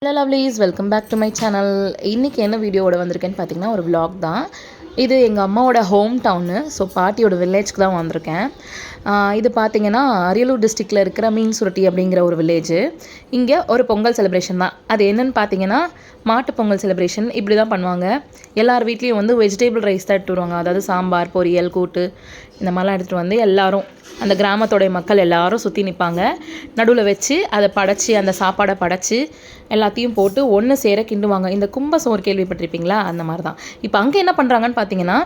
Hello lovelies, welcome back to my channel. இன்றைக்கி என்ன வீடியோவோட வந்திருக்கேன்னு பார்த்தீங்கன்னா ஒரு vlog தான். இது எங்கள் அம்மாவோட ஹோம் டவுனு. ஸோ பாட்டியோட வில்லேஜ்க்கு தான் வந்திருக்கேன். இது பார்த்திங்கன்னா அரியலூர் டிஸ்ட்ரிக்டில் இருக்கிற மீன்சுருட்டி அப்படிங்கிற ஒரு வில்லேஜு. இங்கே ஒரு பொங்கல் செலிப்ரேஷன் தான். அது என்னென்னு பார்த்தீங்கன்னா மாட்டு பொங்கல் செலிப்ரேஷன். இப்படி தான் பண்ணுவாங்க. எல்லார் வீட்லேயும் வந்து வெஜிடேபிள் ரைஸ் தான் எடுத்துட்டு வருவாங்க. அதாவது சாம்பார், பொரியல், கூட்டு இந்த மாதிரிலாம் எடுத்துகிட்டு வந்து எல்லோரும் அந்த கிராமத்தோடைய மக்கள் எல்லோரும் சுற்றி நிற்பாங்க. நடுவில் வச்சு அதை படைச்சி அந்த சாப்பாடை படைச்சி எல்லாத்தையும் போட்டு ஒன்று சேர கிண்டுவாங்க. இந்த கும்ப சோறு கேள்விப்பட்டிருப்பீங்களா? அந்த மாதிரி தான். இப்போ அங்கே என்ன பண்ணுறாங்கன்னு பார்த்தீங்கன்னா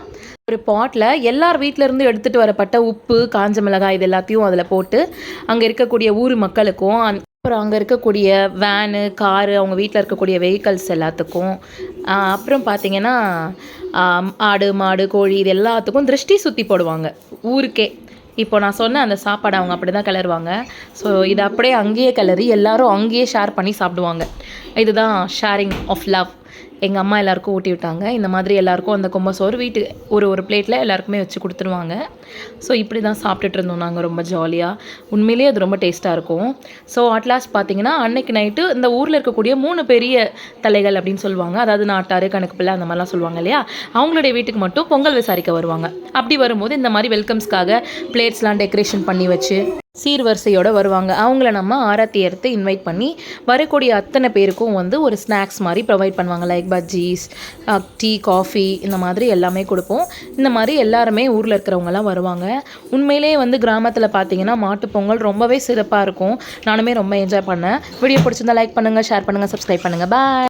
ஒரு பாட்டில் எல்லார் வீட்டிலேருந்து எடுத்துகிட்டு வரப்பட்ட உப்பு, காஞ்ச மிளகாய் இது எல்லாத்தையும் அதில் போட்டு அங்கே இருக்கக்கூடிய ஊர் மக்களுக்கும் அப்புறம் அங்கே இருக்கக்கூடிய வேனு, காரு, அவங்க வீட்டில் இருக்கக்கூடிய வெஹிக்கல்ஸ் எல்லாத்துக்கும் அப்புறம் பார்த்திங்கன்னா ஆடு, மாடு, கோழி இது எல்லாத்துக்கும் திருஷ்டி சுற்றி போடுவாங்க ஊருக்கே. இப்போ நான் சொன்ன அந்த சாப்பாடை அவங்க அப்படி தான் கிளறுவாங்க. ஸோ இதை அப்படியே அங்கேயே கிளறி எல்லோரும் அங்கேயே ஷேர் பண்ணி சாப்பிடுவாங்க. இதுதான் ஷேரிங் ஆஃப் லவ். எங்கள் அம்மா எல்லாேருக்கும் ஊட்டி விட்டாங்க. இந்த மாதிரி எல்லாேருக்கும் அந்த கும்பசோறு வீட்டுக்கு ஒரு பிளேட்டில் எல்லாருக்குமே வச்சு கொடுத்துருவாங்க. ஸோ இப்படி தான் சாப்பிட்டுட்டு இருந்தோம் நாங்கள் ரொம்ப ஜாலியாக. உண்மையிலேயே அது ரொம்ப டேஸ்ட்டாக இருக்கும். ஸோ அட்லாஸ்ட் பார்த்திங்கன்னா அன்னைக்கு நைட்டு இந்த ஊரில் இருக்கக்கூடிய 3 பெரிய தலைகள் அப்படின்னு சொல்லுவாங்க. அதாவது நாட்டாறு, கணக்கு பிள்ளை அந்த மாதிரிலாம் சொல்லுவாங்க இல்லையா? அவங்களுடைய வீட்டுக்கு மட்டும் பொங்கல் விசாரிக்க வருவாங்க. அப்படி வரும்போது இந்த மாதிரி வெல்கம்ஸ்க்காக பிளேட்ஸ்லாம் டெக்கரேஷன் பண்ணி வச்சு சீர்வரிசையோடு வருவாங்க. அவங்கள நம்ம ஆரத்தி எடுத்து இன்வைட் பண்ணி வரக்கூடிய அத்தனை பேருக்கும் வந்து ஒரு ஸ்நாக்ஸ் மாதிரி ப்ரொவைட் பண்ணுவாங்க. லைக் பஜ்ஜீஸ், டீ, காஃபி இந்த மாதிரி எல்லாமே கொடுப்போம். இந்த மாதிரி எல்லாருமே ஊரில் இருக்கிறவங்கலாம் வருவாங்க. உண்மையிலே வந்து கிராமத்தில் பார்த்தீங்கன்னா மாட்டுப்பொங்கல் ரொம்பவே சிறப்பாக இருக்கும். நானுமே ரொம்ப என்ஜாய் பண்ணேன். வீடியோ பிடிச்சிருந்தா லைக் பண்ணுங்கள், ஷேர் பண்ணுங்கள், சப்ஸ்கிரைப் பண்ணுங்கள். பாய்.